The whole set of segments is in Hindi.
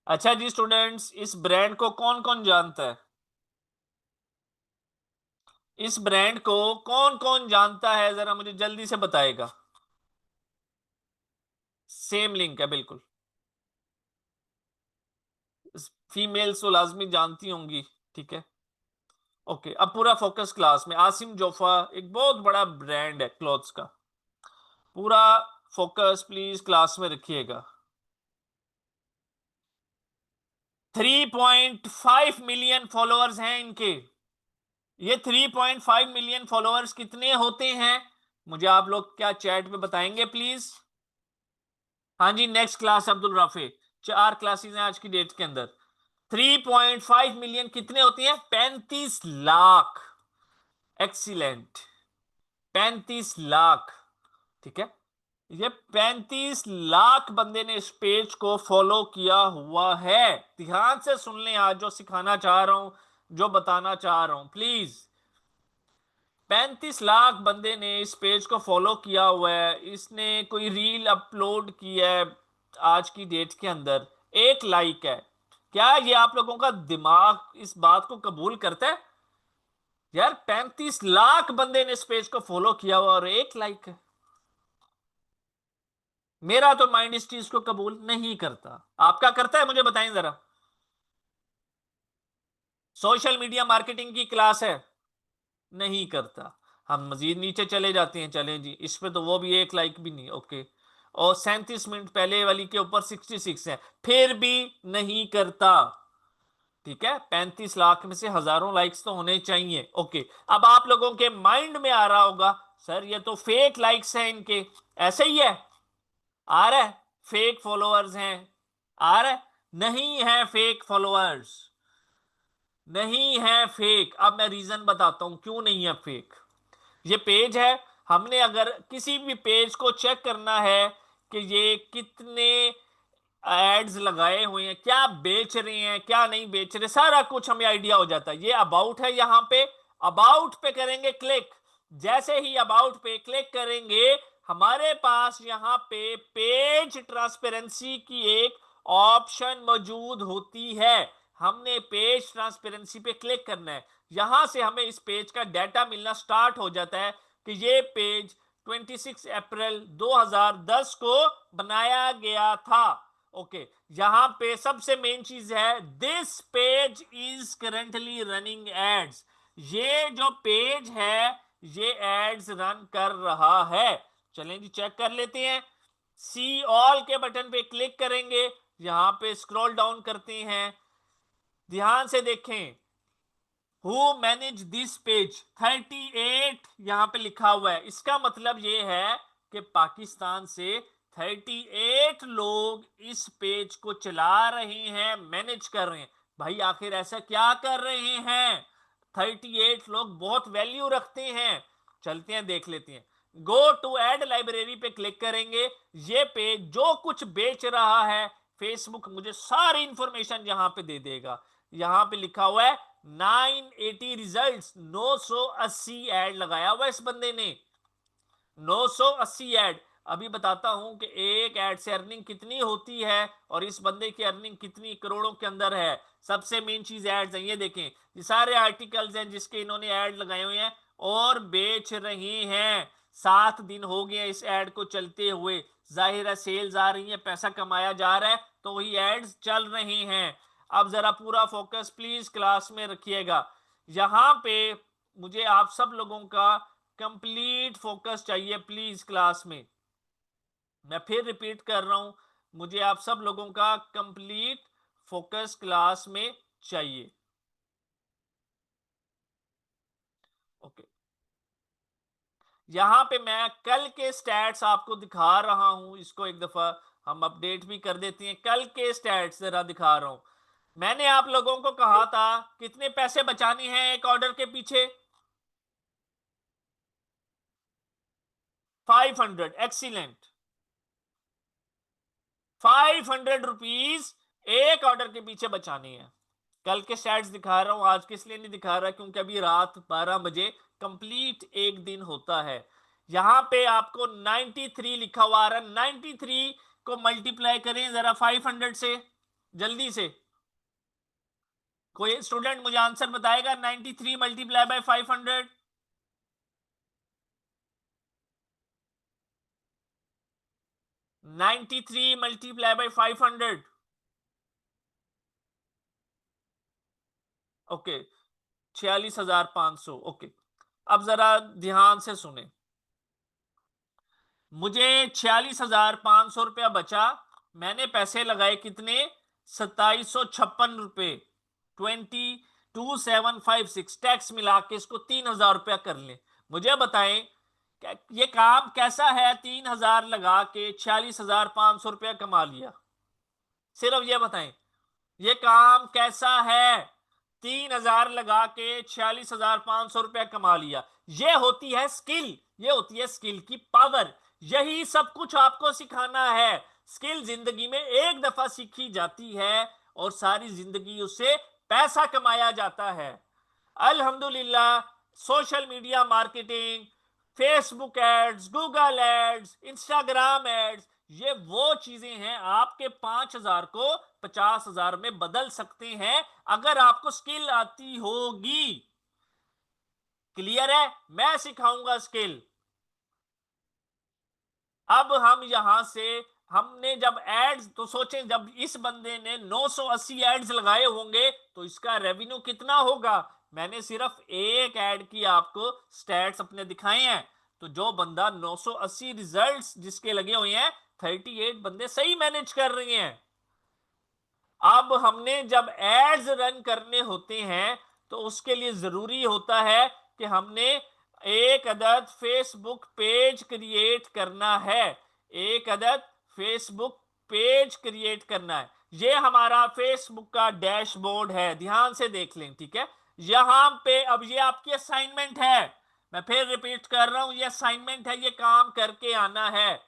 अच्छा जी स्टूडेंट्स, इस ब्रांड को कौन कौन जानता है? इस ब्रांड को कौन कौन जानता है, जरा मुझे जल्दी से बताएगा। सेम लिंक है बिल्कुल। फीमेल्स तो लाजमी जानती होंगी। ठीक है। ओके, अब पूरा फोकस क्लास में। आसिम जोफा एक बहुत बड़ा ब्रांड है क्लॉथ्स का। पूरा फोकस प्लीज क्लास में रखिएगा। 3.5 मिलियन फॉलोअर्स हैं इनके। ये 3.5 मिलियन फॉलोअर्स कितने होते हैं, मुझे आप लोग क्या चैट में बताएंगे प्लीज। हाँ जी, next class Abdul Rafe. 4 classes हैं आज की डेट के अंदर। 3.5 मिलियन कितने होती हैं? 35 लाख। एक्सीलेंट। 35 लाख। ठीक है। ये 35 लाख बंदे ने इस पेज को फॉलो किया हुआ है। ध्यान से सुन लें, आज जो सिखाना चाह रहा हूं, जो बताना चाह रहा हूं प्लीज। 35 लाख बंदे ने इस पेज को फॉलो किया हुआ है। इसने कोई रील अपलोड की है आज की डेट के अंदर, 1 लाइक है। क्या ये आप लोगों का दिमाग इस बात को कबूल करता है? यार 35 लाख बंदे ने इस पेज को फॉलो किया हुआ और 1 लाइक है। मेरा तो माइंड इस चीज को कबूल नहीं करता। आपका करता है? मुझे बताएं जरा। सोशल मीडिया मार्केटिंग की क्लास है, नहीं करता। हम मजीद नीचे चले जाते हैं, चलें जी, इस पे तो वो भी 1 लाइक भी नहीं। ओके। और 37 मिनट पहले वाली के ऊपर 66 है, फिर भी नहीं करता। ठीक है, 35 लाख में से हजारों लाइक्स तो होने चाहिए। ओके। अब आप लोगों के माइंड में आ रहा होगा, सर ये तो फेक लाइक्स हैं इनके, ऐसे ही है। आ रहा है फेक फॉलोअर्स हैं, आ रहा है। नहीं है फेक फॉलोअर्स, नहीं है फेक। अब मैं रीजन बताता हूं क्यों नहीं है फेक। ये पेज है, हमने अगर किसी भी पेज को चेक करना है कि ये कितने एड्स लगाए हुए हैं, क्या बेच रहे हैं क्या नहीं बेच रहे, सारा कुछ हमें आइडिया हो जाता है। ये अबाउट है, यहां पे अबाउट पे करेंगे क्लिक। जैसे ही अबाउट पे क्लिक करेंगे, हमारे पास यहां पे पेज ट्रांसपेरेंसी की एक ऑप्शन मौजूद होती है। हमने पेज ट्रांसपेरेंसी पे क्लिक करना है। यहां से हमें इस पेज का डाटा मिलना स्टार्ट हो जाता है कि ये पेज 26 अप्रैल 2010 को बनाया गया था। ओके। यहां पे सबसे मेन चीज है, this page is currently running ads. ये जो पेज है ये एड्स रन कर रहा है। चलें जी चेक कर लेते हैं। सी ऑल के बटन पे क्लिक करेंगे, यहां पे स्क्रॉल डाउन करते हैं, ध्यान से देखें। हु मैनेज दिस पेज 38 यहां पे लिखा हुआ है। इसका मतलब ये है कि पाकिस्तान से 38 लोग इस पेज को चला रहे हैं, मैनेज कर रहे हैं। भाई आखिर ऐसा क्या कर रहे हैं? 38 लोग बहुत वैल्यू रखते हैं। चलते हैं देख लेते हैं। गो टू एड लाइब्रेरी पे क्लिक करेंगे। ये पेज जो कुछ बेच रहा है, फेसबुक मुझे सारी इंफॉर्मेशन यहां पे दे देगा। यहां पे लिखा हुआ है 980 रिजल्ट्स, 980 एड लगाया हुआ इस बंदे ने। 980 एड। अभी बताता हूं कि एक एड से अर्निंग कितनी होती है और इस बंदे की अर्निंग कितनी करोड़ों के अंदर है। सबसे मेन चीज एड्स हैं, ये देखें, ये सारे आर्टिकल्स हैं जिसके इन्होंने ऐड लगाए हुए हैं और बेच रहे हैं। 7 दिन हो गए इस ऐड को चलते हुए। जाहिर है सेल्स आ रही है, पैसा कमाया जा रहा है, तो वही एड्स चल रहे हैं। अब जरा पूरा फोकस प्लीज क्लास में रखिएगा। यहां पे मुझे आप सब लोगों का कंप्लीट फोकस चाहिए प्लीज क्लास में। मैं फिर रिपीट कर रहा हूं, मुझे आप सब लोगों का कंप्लीट फोकस क्लास में चाहिए। ओके। यहां पे मैं कल के स्टैट्स आपको दिखा रहा हूं, इसको एक दफा हम अपडेट भी कर देते हैं। कल के स्टैट्स जरा दिखा रहा हूं। मैंने आप लोगों को कहा था कितने पैसे बचाने हैं एक ऑर्डर के पीछे? 500। एक्सीलेंट। 500 रुपीज एक ऑर्डर के पीछे बचाने हैं। कल के स्टैट्स दिखा रहा हूं, आज किस लिए नहीं दिखा रहा, क्योंकि अभी रात 12 बजे कंप्लीट एक दिन होता है। यहां पे आपको 93 लिखा हुआ आ रहा है। 93 को मल्टीप्लाई करें जरा 500 से। जल्दी से कोई स्टूडेंट मुझे आंसर बताएगा। 93 multiply by 500। 93 multiply by 500। Okay, 46,500। Okay, अब जरा ध्यान से सुने। मुझे 46,500 रुपया बचा। मैंने पैसे लगाए कितने? 2756 रुपए। 22,756 टैक्स मिला के इसको 3,000 रुपया कर ले। मुझे बताएं ये काम कैसा है? 3,000 लगा के 46,500 रुपया कमा लिया। सिर्फ ये बताएं ये काम कैसा है? 3,000 लगा के 46,500 रुपया कमा लिया। ये होती है स्किल, ये होती है स्किल की पावर। यही सब कुछ आपको सिखाना है। स्किल जिंदगी में एक दफा सीखी जाती है और सारी जिंदगी उससे पैसा कमाया जाता है। अल्हम्दुलिल्लाह, social media marketing, Facebook ads, Google ads, Instagram ads, ये वो चीजें हैं आपके 5,000 को 50,000 में बदल सकते हैं अगर आपको स्किल आती होगी। क्लियर है? मैं सिखाऊंगा स्किल। अब हम यहां से हमने जब एड्स, तो सोचें जब इस बंदे ने 980 एड्स लगाए होंगे तो इसका रेवेन्यू कितना होगा? मैंने सिर्फ एक ऐड की आपको स्टैट्स अपने दिखाए हैं। तो जो बंदा 980 रिजल्ट्स जिसके लगे हुए हैं, 38 बंदे सही मैनेज कर रहे हैं। अब हमने जब एड्स रन करने होते हैं तो उसके लिए जरूरी होता है कि हमने एक अदद फेसबुक पेज क्रिएट करना है। एक अदद फेसबुक पेज क्रिएट करना है। ये हमारा फेसबुक का डैशबोर्ड है, ध्यान से देख लें, ठीक है। यहां पे अब ये आपकी असाइनमेंट है। मैं फिर रिपीट कर रहा हूं, ये असाइनमेंट है, ये काम करके आना है।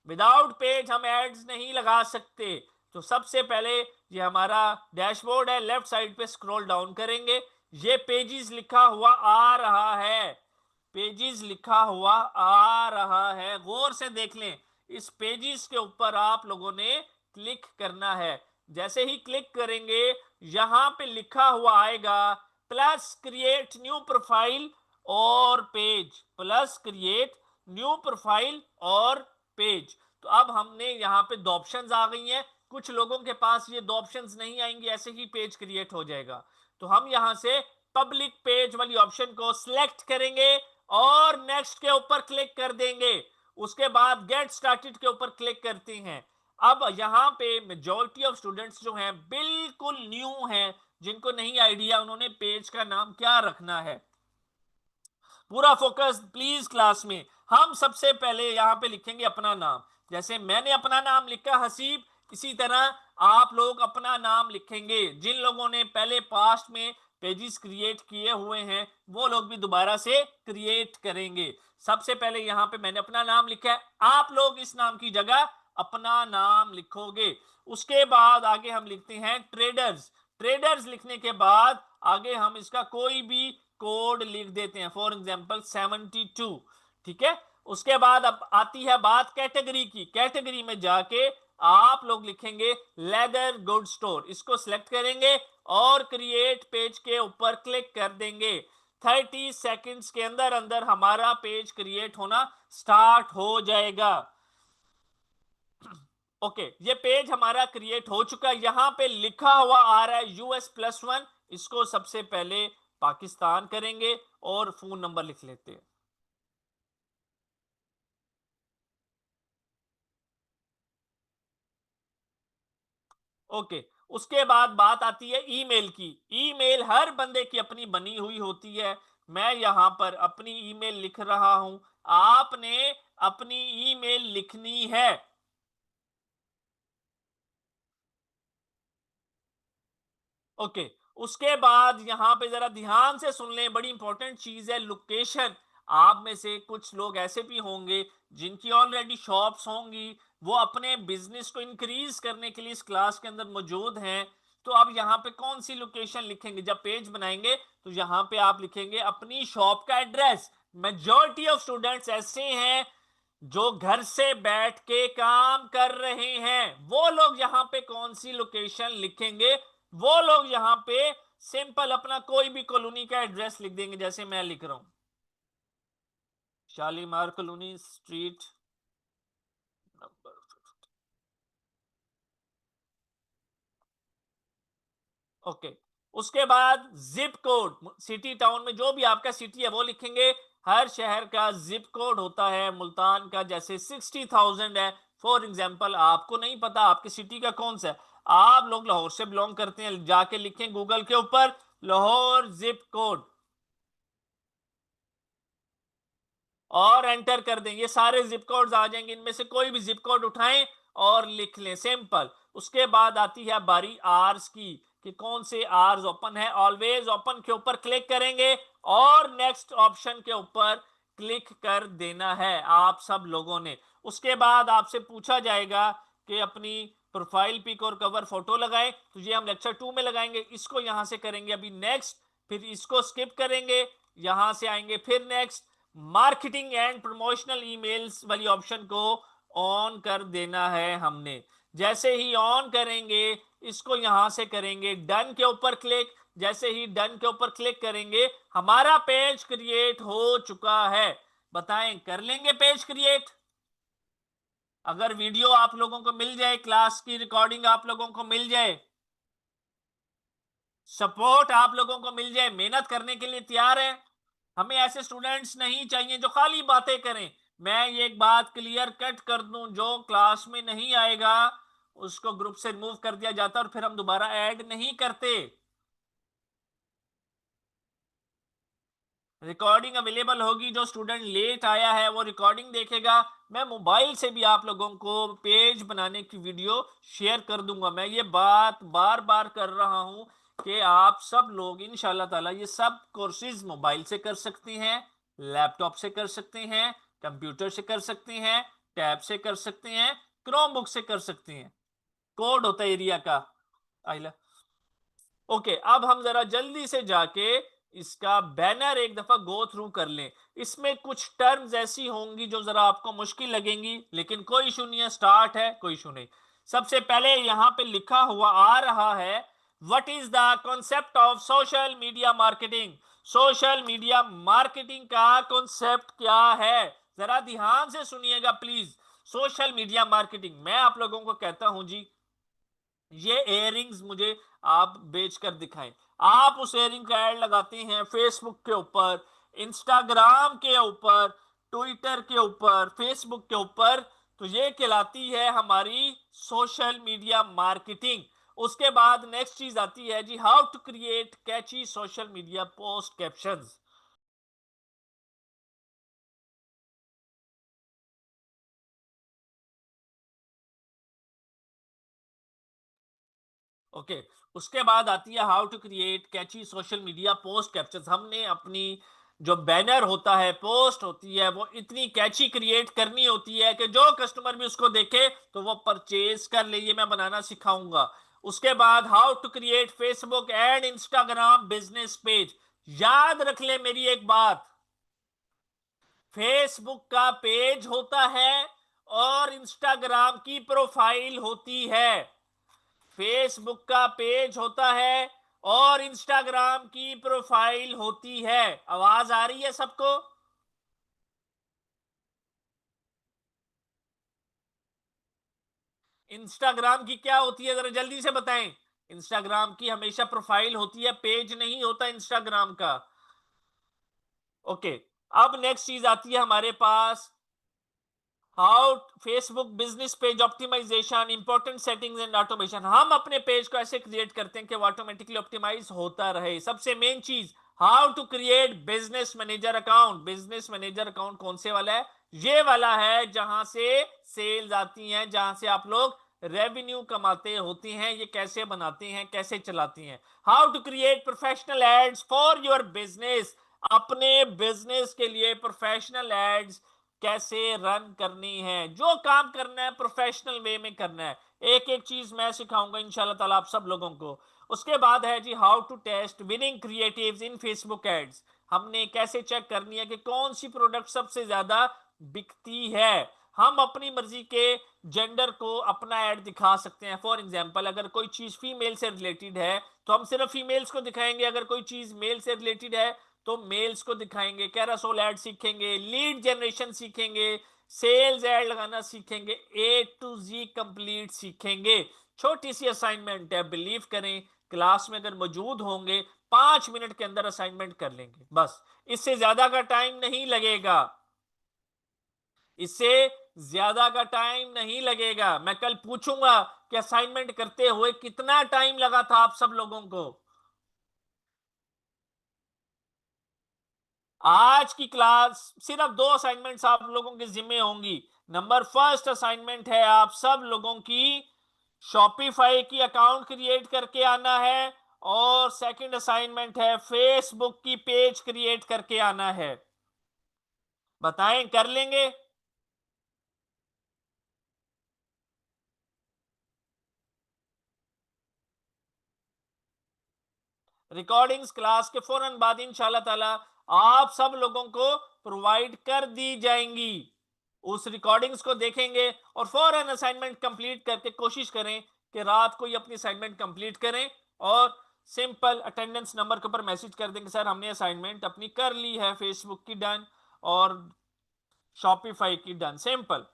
विदाउट पेज हम एड्स नहीं लगा सकते। तो सबसे पहले ये हमारा डैशबोर्ड है, लेफ्ट साइड पे स्क्रॉल डाउन करेंगे, ये पेजेस लिखा हुआ आ रहा है। पेजेस लिखा हुआ आ रहा है, गौर से देख लें। इस पेजेस के ऊपर आप लोगों ने क्लिक करना है। जैसे ही क्लिक करेंगे यहां पे लिखा हुआ आएगा प्लस क्रिएट न्यू प्रोफाइल और page, plus create new profile और पेज। तो अब हमने यहाँ पे दो ऑप्शंस आ गई हैं। कुछ लोगों के पास ये दो ऑप्शंस नहीं आएंगी, ऐसे ही पेज क्रिएट हो जाएगा। तो हम यहां से पब्लिक पेज वाली ऑप्शन को सिलेक्ट करेंगे और नेक्स्ट के ऊपर क्लिक कर देंगे। उसके बाद गेट स्टार्टेड के ऊपर क्लिक करते हैं। अब यहां पे मेजॉरिटी ऑफ स्टूडेंट्स जो हैं बिल्कुल न्यू हैं, जिनको नहीं आइडिया उन्होंने पेज का नाम क्या रखना है। पूरा फोकस प्लीज क्लास में। हम सबसे पहले यहां पे लिखेंगे अपना नाम। जैसे मैंने अपना नाम लिखा हसीब, इसी तरह आप लोग अपना नाम लिखेंगे। जिन लोगों ने पहले पास्ट में पेजेस क्रिएट किए हुए हैं वो लोग भी दोबारा से क्रिएट करेंगे। सबसे पहले यहां पे मैंने अपना नाम लिखा है, आप लोग इस नाम की जगह अपना नाम लिखोगे। उसके बाद आगे हम लिखते हैं ट्रेडर्स। ट्रेडर्स लिखने के बाद आगे हम इसका कोई भी कोड लिख देते हैं, फॉर एग्जांपल 72। ठीक है। उसके बाद अब आती है बात कैटेगरी की। कैटेगरी में जाके आप लोग लिखेंगे लेदर गुड स्टोर, इसको सिलेक्ट करेंगे और क्रिएट पेज के ऊपर क्लिक कर देंगे। 30 सेकंड्स के अंदर अंदर हमारा पेज क्रिएट होना स्टार्ट हो जाएगा। ओके, ये पेज हमारा क्रिएट हो चुका है। यहां पे लिखा हुआ आ रहा है US+1, इसको सबसे पहले पाकिस्तान करेंगे और फोन नंबर लिख लेते हैं। ओके, उसके बाद बात आती है ईमेल की। ईमेल हर बंदे की अपनी बनी हुई होती है। मैं यहां पर अपनी ईमेल लिख रहा हूं, आपने अपनी ईमेल लिखनी है। ओके, उसके बाद यहां पे जरा ध्यान से सुन लें, बड़ी इंपॉर्टेंट चीज है लोकेशन। आप में से कुछ लोग ऐसे भी होंगे जिनकी ऑलरेडी शॉप्स होंगी, वो अपने बिजनेस को इंक्रीज करने के लिए इस क्लास के अंदर मौजूद हैं। तो अब यहाँ पे कौन सी लोकेशन लिखेंगे? जब पेज बनाएंगे तो यहाँ पे आप लिखेंगे अपनी शॉप का एड्रेस। मेजॉरिटी ऑफ स्टूडेंट्स ऐसे हैं जो घर से बैठ के काम कर रहे हैं वो लोग यहां पे कौन सी लोकेशन लिखेंगे? वो लोग यहां पे सिंपल अपना कोई भी कॉलोनी का एड्रेस लिख देंगे, जैसे मैं लिख रहा हूं Shalimar colony street number. Okay, उसके बाद जिप कोड, सिटी टाउन में जो भी आपका सिटी है वो लिखेंगे। हर शहर का जिप कोड होता है, मुल्तान का जैसे 60,000 है फॉर एग्जांपल, आपको नहीं पता आपकी सिटी का कौन सा है, आप लोग लाहौर से बिलोंग करते हैं, जाके लिखें गूगल के ऊपर लाहौर जिप कोड और एंटर कर दें, ये सारे जिप कोड्स आ जाएंगे, इनमें से कोई भी जिप कोड उठाएं और लिख लें सिंपल। उसके बाद आती है बारी आर्स की कि कौन से आर्स ओपन है, ऑलवेज ओपन के ऊपर क्लिक करेंगे और नेक्स्ट ऑप्शन के ऊपर क्लिक कर देना है आप सब लोगों ने। उसके बाद आपसे पूछा जाएगा कि अपनी प्रोफाइल पिक और कवर फोटो लगाएं, तो ये हम लेक्चर 2 में लगाएंगे, इसको यहां से करेंगे अभी नेक्स्ट, फिर इसको स्किप करेंगे, यहां से आएंगे फिर next. Marketing and promotional emails वाली ऑप्शन को ऑन कर देना है हमने। जैसे ही ऑन करेंगे इसको यहां से करेंगे डन के ऊपर क्लिक, जैसे ही डन के ऊपर क्लिक करेंगे हमारा पेज क्रिएट हो चुका है। बताएं कर लेंगे पेज क्रिएट? अगर वीडियो आप लोगों को मिल जाए, क्लास की रिकॉर्डिंग आप लोगों को मिल जाए, सपोर्ट आप लोगों को मिल जाए, मेहनत करने के लिए तैयार है? हमें ऐसे स्टूडेंट्स नहीं चाहिए जो खाली बातें करें। मैं ये एक बात क्लियर कट कर दूं, जो क्लास में नहीं आएगा उसको ग्रुप से रिमूव कर दिया जाता है और फिर हम दोबारा ऐड नहीं करते। रिकॉर्डिंग अवेलेबल होगी, जो स्टूडेंट लेट आया है वो रिकॉर्डिंग देखेगा। मैं मोबाइल से भी आप लोगों को पेज बनाने की वीडियो शेयर कर दूंगा। मैं ये बात बार बार कर रहा हूं कि आप सब लोग इंशाल्लाह ताला ये सब कोर्सेज मोबाइल से कर सकते हैं, लैपटॉप से कर सकते हैं, कंप्यूटर से कर सकते हैं, टैब से कर सकते हैं, क्रोम बुक से कर सकते हैं। कोड होता है एरिया का आइला। ओके, अब हम जरा जल्दी से जाके इसका बैनर एक दफा गो थ्रू कर लें। इसमें कुछ टर्म्स ऐसी होंगी जो जरा आपको मुश्किल लगेंगी, लेकिन कोई इशू नहीं है, स्टार्ट है, कोई इशू नहीं। सबसे पहले यहां पे लिखा हुआ आ रहा है what is the concept of social media marketing. Social media marketing का कॉन्सेप्ट क्या है, जरा ध्यान से सुनिएगा प्लीज। सोशल मीडिया मार्केटिंग, मैं आप लोगों को कहता हूं जी ये इयररिंग्स मुझे आप बेच कर दिखाएं। आप उस इयररिंग का ऐड लगाते हैं फेसबुक के ऊपर, इंस्टाग्राम के ऊपर, ट्विटर के ऊपर, फेसबुक के ऊपर, तो ये कहलाती है हमारी सोशल मीडिया मार्केटिंग। उसके बाद नेक्स्ट चीज आती है जी how to create catchy social media post captions. Okay, उसके बाद आती है how to create catchy social media post captures. हमने अपनी जो बैनर होता है, पोस्ट होती है, वो इतनी कैची क्रिएट करनी होती है कि जो कस्टमर भी उसको देखे तो वो परचेज कर ले। ये मैं बनाना सिखाऊंगा। उसके बाद how to create Facebook and Instagram business page. याद रख ले मेरी एक बात, फेसबुक का पेज होता है और इंस्टाग्राम की प्रोफाइल होती है। फेसबुक का पेज होता है और इंस्टाग्राम की प्रोफाइल होती है। आवाज आ रही है सबको? इंस्टाग्राम की क्या होती है जरा जल्दी से बताएं। इंस्टाग्राम की हमेशा प्रोफाइल होती है, पेज नहीं होता इंस्टाग्राम का। ओके, अब नेक्स्ट चीज आती है हमारे पास how Facebook business page optimization, important settings and automation. हम अपने पेज को ऐसे क्रिएट करते हैं कि वो ऑटोमेटिकली ऑप्टिमाइज होता रहे। सबसे मेन चीज how to create business manager account. Business manager account कौन से वाला है? ये वाला है जहां से सेल्स आती हैं, जहां से आप लोग रेवेन्यू कमाते होते हैं। ये कैसे बनाते हैं, कैसे चलाते हैं? How to create professional ads for your business. अपने बिजनेस के लिए प्रोफेशनल एड्स कैसे रन करनी है, जो काम करना है प्रोफेशनल वे में करना है। एक एक चीज मैं सिखाऊंगा इंशाल्लाह ताला आप सब लोगों को। उसके बाद है जी how to test winning creatives in Facebook ads. हमने कैसे चेक करनी है कि कौन सी प्रोडक्ट सबसे ज्यादा बिकती है। हम अपनी मर्जी के जेंडर को अपना ऐड दिखा सकते हैं। फॉर एग्जांपल अगर कोई चीज फीमेल से रिलेटेड है तो हम सिर्फ फीमेल्स को दिखाएंगे, अगर कोई चीज मेल से रिलेटेड है तो मेल्स को दिखाएंगे। कैरासोल ऐड सीखेंगे, लीड जनरेशन सीखेंगे, सेल्स ऐड लगाना सीखेंगे, ए टू जी कंप्लीट सीखेंगे। छोटी सी असाइनमेंट है, बिलीव करें क्लास में अगर मौजूद होंगे 5 मिनट के अंदर असाइनमेंट कर लेंगे, बस इससे ज्यादा का टाइम नहीं लगेगा। इससे ज्यादा का टाइम नहीं लगेगा। मैं कल पूछूंगा कि असाइनमेंट करते हुए कितना टाइम लगा था आप सब लोगों को। आज की क्लास सिर्फ 2 असाइनमेंट्स आप लोगों के जिम्मे होंगी। नंबर फर्स्ट असाइनमेंट है आप सब लोगों की शॉपिफाई की अकाउंट क्रिएट करके आना है, और सेकंड असाइनमेंट है फेसबुक की पेज क्रिएट करके आना है। बताएं कर लेंगे? रिकॉर्डिंग्स क्लास के फौरन बाद इंशाल्लाह ताला आप सब लोगों को प्रोवाइड कर दी जाएंगी। उस रिकॉर्डिंग्स को देखेंगे और फौरन असाइनमेंट कंप्लीट करके कोशिश करें कि रात को ही अपनी असाइनमेंट कंप्लीट करें, और सिंपल अटेंडेंस नंबर के ऊपर मैसेज कर देंगे सर हमने असाइनमेंट अपनी कर ली है, फेसबुक की डन और शॉपिफाई की डन, सिंपल।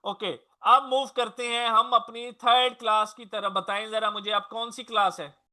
ओके, अब मूव करते हैं हम अपनी थर्ड क्लास की तरफ। बताएं जरा मुझे आप कौन सी क्लास है?